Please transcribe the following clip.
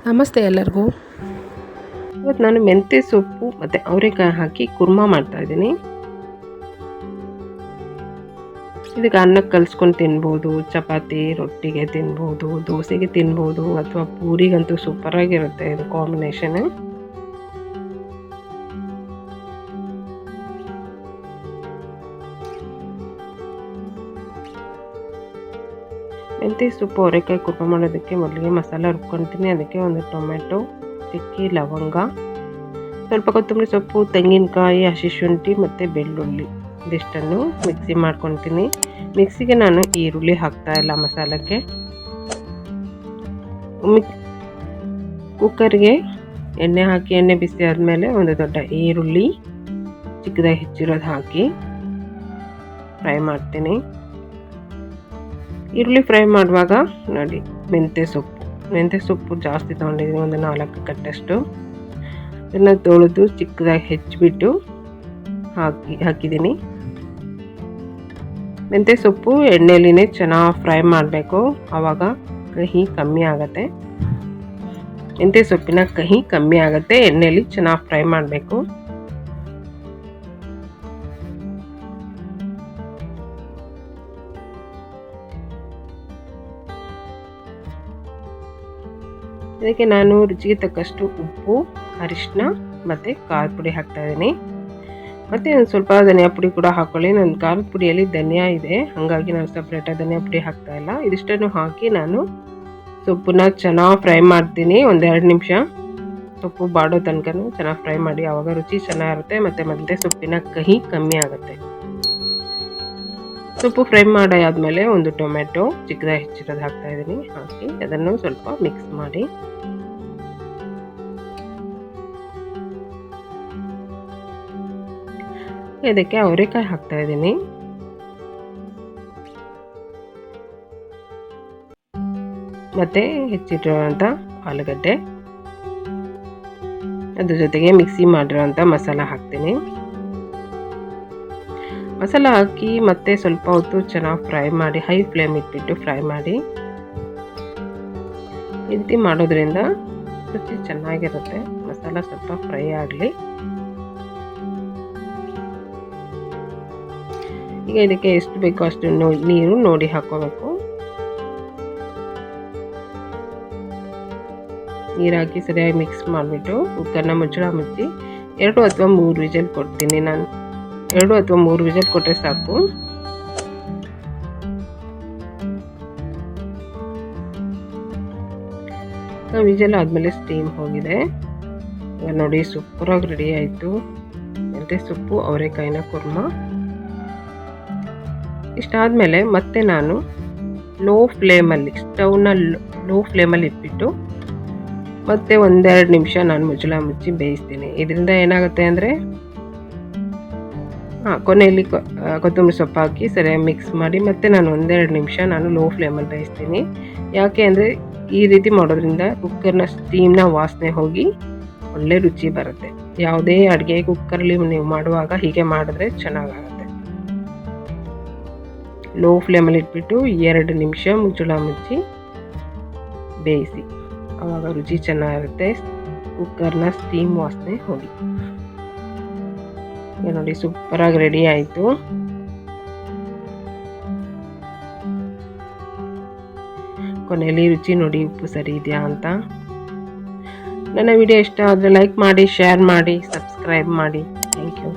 ನಮಸ್ತೆ ಎಲ್ಲರಿಗೂ. ಇವತ್ತು ನಾನು ಮೆಂತ್ಯ ಸೊಪ್ಪು ಮತ್ತು ಅವರೆಕಾಯಿ ಹಾಕಿ ಕುರ್ಮಾ ಮಾಡ್ತಾಯಿದ್ದೀನಿ. ಇದಕ್ಕೆ ಅನ್ನಕ್ಕೆ ಕಲಿಸ್ಕೊಂಡು ತಿನ್ಬೋದು, ಚಪಾತಿ ರೊಟ್ಟಿಗೆ ತಿನ್ಬೋದು, ದೋಸೆಗೆ ತಿನ್ಬೋದು, ಅಥವಾ ಪೂರಿಗಂತೂ ಸೂಪರಾಗಿರುತ್ತೆ ಇದು ಕಾಂಬಿನೇಷನ್. ಮೆಂತ್ಯ ಸೊಪ್ಪು ಅವರೆಕಾಯಿ ಕುರ್ಮಾ ಮಾಡೋದಕ್ಕೆ ಮೊದಲಿಗೆ ಮಸಾಲ ರುಬ್ಕೊಳ್ತೀನಿ. ಅದಕ್ಕೆ ಒಂದು ಟೊಮೆಟೊ, ಚಕ್ಕೆ, ಲವಂಗ, ಸ್ವಲ್ಪ ಕೊತ್ತಂಬರಿ ಸೊಪ್ಪು, ತೆಂಗಿನಕಾಯಿ, ಹಸಿ ಶುಂಠಿ ಮತ್ತು ಬೆಳ್ಳುಳ್ಳಿ ಇದಿಷ್ಟನ್ನು ಮಿಕ್ಸಿ ಮಾಡ್ಕೊಳ್ತೀನಿ. ಮಿಕ್ಸಿಗೆ ನಾನು ಈರುಳ್ಳಿ ಹಾಕ್ತಾಯಿಲ್ಲ ಮಸಾಲಕ್ಕೆ. ಕುಕ್ಕರ್ಗೆ ಎಣ್ಣೆ ಹಾಕಿ, ಎಣ್ಣೆ ಬಿಸಿ ಆದಮೇಲೆ ಒಂದು ದೊಡ್ಡ ಈರುಳ್ಳಿ ಚಿಕ್ಕದಾಗಿ ಹೆಚ್ಚಿರೋದು ಹಾಕಿ ಫ್ರೈ ಮಾಡ್ತೀನಿ. ಈರುಳ್ಳಿ ಫ್ರೈ ಮಾಡುವಾಗ ನೋಡಿ ಮೆಂತ್ಯ ಸೊಪ್ಪು ಜಾಸ್ತಿ ತೊಗೊಂಡಿದ್ದೀನಿ, ಒಂದು 4 ಕಟ್ಟಷ್ಟು. ಇದನ್ನು ತೊಳೆದು ಚಿಕ್ಕದಾಗಿ ಹೆಚ್ಚಿಬಿಟ್ಟು ಹಾಕಿದ್ದೀನಿ. ಮೆಂತ್ಯ ಸೊಪ್ಪು ಎಣ್ಣೆಲಿನೇ ಚೆನ್ನಾಗಿ ಫ್ರೈ ಮಾಡಬೇಕು, ಆವಾಗ ಕಹಿ ಕಮ್ಮಿ ಆಗುತ್ತೆ. ಮೆಂತ್ಯ ಸೊಪ್ಪಿನ ಕಹಿ ಕಮ್ಮಿ ಆಗುತ್ತೆ ಎಣ್ಣೆಲಿ ಚೆನ್ನಾಗಿ ಫ್ರೈ ಮಾಡಬೇಕು. ಇದಕ್ಕೆ ನಾನು ರುಚಿಗೆ ತಕ್ಕಷ್ಟು ಉಪ್ಪು, ಅರಿಶಿನ ಮತ್ತು ಖಾರದ ಪುಡಿ ಹಾಕ್ತಾಯಿದ್ದೀನಿ. ಮತ್ತು ಒಂದು ಸ್ವಲ್ಪ ಧನಿಯಾ ಪುಡಿ ಕೂಡ ಹಾಕ್ಕೊಳ್ಳಿ. ನನ್ನ ಖಾರದ ಪುಡಿಯಲ್ಲಿ ಧನಿಯಾ ಇದೆ, ಹಾಗಾಗಿ ನಾನು ಸಪ್ರೇಟಾಗಿ ಧನಿಯಾ ಪುಡಿ ಹಾಕ್ತಾಯಿಲ್ಲ. ಇದಿಷ್ಟನ್ನು ಹಾಕಿ ನಾನು ಸೊಪ್ಪನ್ನ ಚೆನ್ನಾಗಿ ಫ್ರೈ ಮಾಡ್ತೀನಿ. 1-2 ನಿಮಿಷ ಸೊಪ್ಪು ಬಾಡೋ ತನಕ ಚೆನ್ನಾಗಿ ಫ್ರೈ ಮಾಡಿ, ಆವಾಗ ರುಚಿ ಚೆನ್ನಾಗಿರುತ್ತೆ ಮತ್ತು ಮೆಂತ್ಯ ಸೊಪ್ಪಿನ ಕಹಿ ಕಮ್ಮಿ ಆಗುತ್ತೆ. ಸೊಪ್ಪು ಫ್ರೈ ಮಾಡಾದ್ಮೇಲೆ ಒಂದು ಟೊಮೆಟೊ ಚಿಕ್ಕದಾಗಿ ಹೆಚ್ಚಿರೋದು ಹಾಕ್ತಾಯಿದ್ದೀನಿ. ಹಾಕಿ ಅದನ್ನು ಸ್ವಲ್ಪ ಮಿಕ್ಸ್ ಮಾಡಿ ಇದಕ್ಕೆ ಅವರೆಕಾಯಿ ಹಾಕ್ತಾಯಿದ್ದೀನಿ. ಮತ್ತು ಹೆಚ್ಚಿಟ್ಟಿರುವಂಥ ಆಲೂಗಡ್ಡೆ, ಅದ್ರ ಜೊತೆಗೆ ಮಿಕ್ಸಿ ಮಾಡಿರೋಂಥ ಮಸಾಲ ಹಾಕ್ತೀನಿ. ಮಸಾಲ ಹಾಕಿ ಮತ್ತೆ ಸ್ವಲ್ಪ ಹೊತ್ತು ಚೆನ್ನಾಗಿ ಫ್ರೈ ಮಾಡಿ, ಹೈ ಫ್ಲೇಮ್ ಇಟ್ಬಿಟ್ಟು ಫ್ರೈ ಮಾಡಿ. ಈ ರೀತಿ ಮಾಡೋದ್ರಿಂದ ರುಚಿ ಚೆನ್ನಾಗಿರುತ್ತೆ. ಮಸಾಲ ಸ್ವಲ್ಪ ಫ್ರೈ ಆಗಲಿ. ಈಗ ಇದಕ್ಕೆ ಎಷ್ಟು ಬೇಕೋ ಅಷ್ಟು ನೀರು ನೋಡಿ ಹಾಕೋಬೇಕು. ನೀರು ಹಾಕಿ ಸರಿಯಾಗಿ ಮಿಕ್ಸ್ ಮಾಡಿಬಿಟ್ಟು ಕುಕ್ಕರ್ನ ಮುಚ್ಚಳ ಮುಚ್ಚಿ 2 ಅಥವಾ 3 ವಿಜಲ್ ಕೊಡ್ತೀನಿ. ನಾನು 2 ಅಥವಾ 3 ವಿಜಲ್ ಕೊಟ್ಟರೆ ಸಾಕು. ವಿಜಲ್ ಆದಮೇಲೆ ಸ್ಟೀಮ್ ಹೋಗಿದೆ. ಈಗ ನೋಡಿ ಸೂಪರಾಗಿ ರೆಡಿ ಆಯಿತು ಮೆಂತ್ಯ ಸೊಪ್ಪು ಅವರೆಕಾಯಿನ ಕುರ್ಮಾ. ಇಷ್ಟಾದಮೇಲೆ ಮತ್ತೆ ನಾನು ಸ್ಟವ್ನ ಲೋ ಫ್ಲೇಮಲ್ಲಿ ಇಟ್ಬಿಟ್ಟು ಮತ್ತೆ 1-2 ನಿಮಿಷ ನಾನು ಮುಚ್ಚಳ ಮುಚ್ಚಿ ಬೇಯಿಸ್ತೀನಿ. ಇದರಿಂದ ಏನಾಗುತ್ತೆ ಅಂದರೆ ಕೊನೆಯಲ್ಲಿ ಕೊತ್ತಂಬರಿ ಸೊಪ್ಪು ಹಾಕಿ ಸರಿಯಾಗಿ ಮಿಕ್ಸ್ ಮಾಡಿ ಮತ್ತೆ ನಾನು 1-2 ನಿಮಿಷ ನಾನು ಲೋ ಫ್ಲೇಮಲ್ಲಿ ಬೇಯಿಸ್ತೀನಿ. ಯಾಕೆ ಅಂದರೆ ಈ ರೀತಿ ಮಾಡೋದ್ರಿಂದ ಕುಕ್ಕರ್ನ ಸ್ಟೀಮ್ನ ವಾಸನೆ ಹೋಗಿ ಒಳ್ಳೆ ರುಚಿ ಬರುತ್ತೆ. ಯಾವುದೇ ಅಡುಗೆ ಕುಕ್ಕರಲ್ಲಿ ನೀವು ಮಾಡುವಾಗ ಹೀಗೆ ಮಾಡಿದ್ರೆ ಚೆನ್ನಾಗಾಗುತ್ತೆ. ಲೋ ಫ್ಲೇಮಲ್ಲಿ ಇಟ್ಬಿಟ್ಟು 2 ನಿಮಿಷ ಮುಚ್ಚಳ ಮುಚ್ಚಿ ಬೇಯಿಸಿ, ಆವಾಗ ರುಚಿ ಚೆನ್ನಾಗಿರುತ್ತೆ. ಕುಕ್ಕರ್ನ ಸ್ಟೀಮ್ ವಾಸನೆ ಹೋಗಿ. ಈಗ ನೋಡಿ ಸೂಪರಾಗಿ ರೆಡಿ ಆಯಿತು. ಕೊನೆಯಲ್ಲಿ ರುಚಿ ನೋಡಿ ಉಪ್ಪು ಸರಿ ಇದೆಯಾ ಅಂತ. ನನ್ನ ವಿಡಿಯೋ ಇಷ್ಟ ಆದರೆ ಲೈಕ್ ಮಾಡಿ, ಶೇರ್ ಮಾಡಿ, ಸಬ್ಸ್ಕ್ರೈಬ್ ಮಾಡಿ. Thank you.